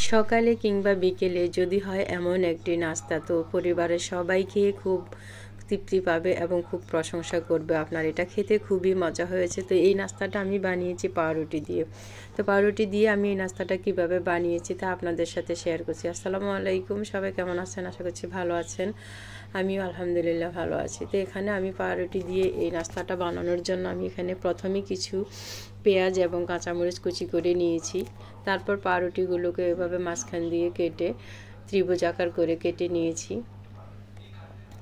সকালে কিংবা বিকেলে যদি হয় এমন একটি নাস্তা, তো পরিবারের সবাই খেয়ে খুব তৃপ্তি পাবে এবং খুব প্রশংসা করবে আপনার। এটা খেতে খুবই মজা হয়েছে। তো এই নাস্তাটা আমি বানিয়েছি পাউরুটি দিয়ে। তো পাউরুটি দিয়ে আমি এই নাস্তাটা কিভাবে বানিয়েছি তা আপনাদের সাথে শেয়ার করছি। আসসালামু আলাইকুম, সবাই কেমন আছেন? আশা করছি ভালো আছেন। আমিও আলহামদুলিল্লাহ ভালো আছি। তো এখানে আমি পাউরুটি দিয়ে এই নাস্তাটা বানানোর জন্য আমি এখানে প্রথমে কিছু পেঁয়াজ এবং কাঁচামরিচ কুচি করে নিয়েছি। তারপর পাউরুটিগুলোকে এভাবে মাঝখান দিয়ে কেটে ত্রিভুজ আকার করে কেটে নিয়েছি।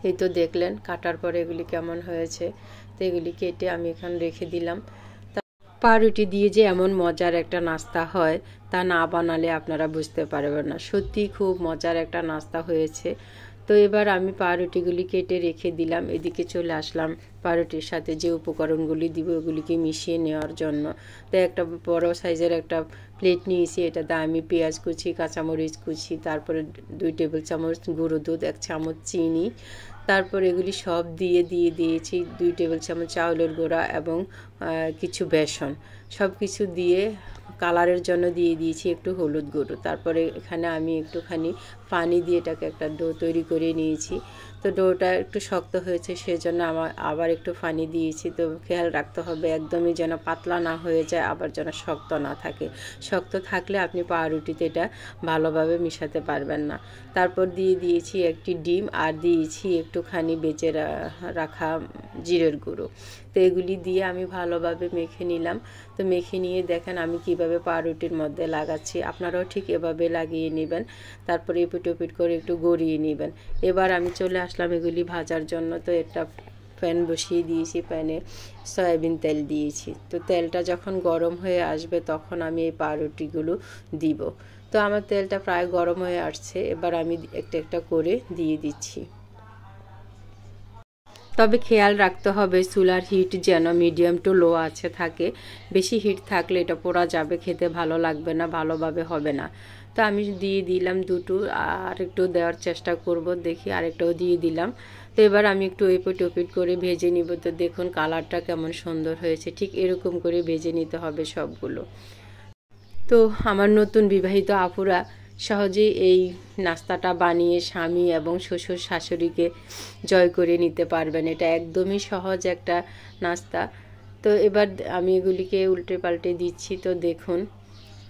এই তো দেখলেন কাটার পরে এগুলি কেমন হয়েছে। তো এগুলি কেটে আমি এখানে রেখে দিলাম। পাউরুটি দিয়ে যে এমন মজার একটা নাস্তা হয় তা না বানালে আপনারা বুঝতে পারবেন না। সত্যি খুব মজার একটা নাস্তা হয়েছে। তো এবার আমি পাউরুটিগুলি কেটে রেখে দিলাম। এদিকে চলে আসলাম পাউরুটির সাথে যে উপকরণগুলি দিব ওগুলিকে মিশিয়ে নেওয়ার জন্য। তো একটা বড় সাইজের একটা প্লেট নিয়েছি। এটাতে আমি পেঁয়াজ কুচি, কাঁচামরিচ কুচি, তারপরে 2 টেবিল চামচ গুঁড়ো দুধ, 1 চামচ চিনি, তারপর এগুলি সব দিয়েছি 2 টেবিল চামচ চাউলের গুঁড়া এবং কিছু বেসন। সব কিছু দিয়ে কালারের জন্য দিয়ে দিয়েছি একটু হলুদ গুঁড়ো। তারপরে এখানে আমি একটুখানি পানি দিয়ে এটাকে একটা ডো তৈরি করে নিয়েছি। তো ডোটা একটু শক্ত হয়েছে সেজন্য আবার একটু পানি দিয়েছি। তো খেয়াল রাখতে হবে একদমই যেন পাতলা না হয়ে যায়, আবার যেন শক্ত না থাকে। শক্ত থাকলে আপনি পাউরুটিতে এটা ভালোভাবে মিশাতে পারবেন না। তারপর দিয়ে দিয়েছি একটি ডিম আর দিয়েছি একটুখানি বেঁচে রাখা জিরের গুঁড়ো। তো এগুলি দিয়ে আমি ভালোভাবে মেখে নিলাম। তো মেখে নিয়ে দেখেন আমি কিভাবে পাউরুটির মধ্যে লাগাচ্ছি। আপনারাও ঠিক এভাবে লাগিয়ে নেবেন। তারপরে এপিট ওপিট করে একটু গড়িয়ে নেবেন। এবার আমি চলে আসলাম এগুলি ভাজার জন্য। তো এটা প্যান বসিয়ে দিয়েছি, প্যানে সয়াবিন তেল দিয়েছি। তো তেলটা যখন গরম হয়ে আসবে তখন আমি এই পাউরুটিগুলো দিব। তো আমার তেলটা প্রায় গরম হয়ে আসছে। এবার আমি একটা একটা করে দিয়ে দিচ্ছি। তবে খেয়াল রাখতে হবে চুলার হিট যেন মিডিয়াম টু লো আছে থাকে। বেশি হিট থাকলে এটা পোড়া যাবে, খেতে ভালো লাগবে না, ভালোভাবে হবে না। তো আমি দিয়ে দিলাম দুটো, আর একটু দেওয়ার চেষ্টা করব, দেখি আরেকটাও দিয়ে দিলাম। তো এবার আমি একটু এপিট ওপিট করে ভেজে নিব। তো দেখুন কালারটা কেমন সুন্দর হয়েছে। ঠিক এরকম করে ভেজে নিতে হবে সবগুলো। তো আমার নতুন বিবাহিত আপুরা সহজেই এই নাস্তাটা বানিয়ে স্বামী এবং শ্বশুর শাশুড়িকে জয় করে নিতে পারবেন। এটা একদমই সহজ একটা নাস্তা। তো এবার আমি এগুলিকে উল্টে পাল্টে দিচ্ছি। তো দেখুন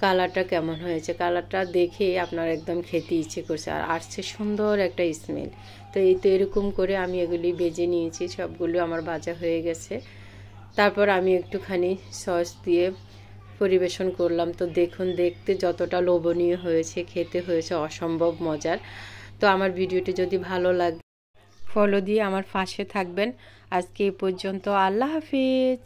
কালারটা কেমন হয়েছে। কালারটা দেখে আপনার একদম খেতে ইচ্ছে করছে, আর আসছে সুন্দর একটা স্মেল। তো এই তো এরকম করে আমি এগুলি ভেজে নিয়েছি। সবগুলো আমার ভাজা হয়ে গেছে। তারপর আমি একটুখানি সস দিয়ে পরিবেশন করলাম। তো দেখুন দেখতে যতটা লোভনীয় হয়েছে, খেতে হয়েছে অসম্ভব মজার। তো আমার ভিডিওটি যদি ভালো লাগে ফলো দিয়ে আমার পাশে থাকবেন। আজকে এই পর্যন্ত। আল্লাহ হাফিজ।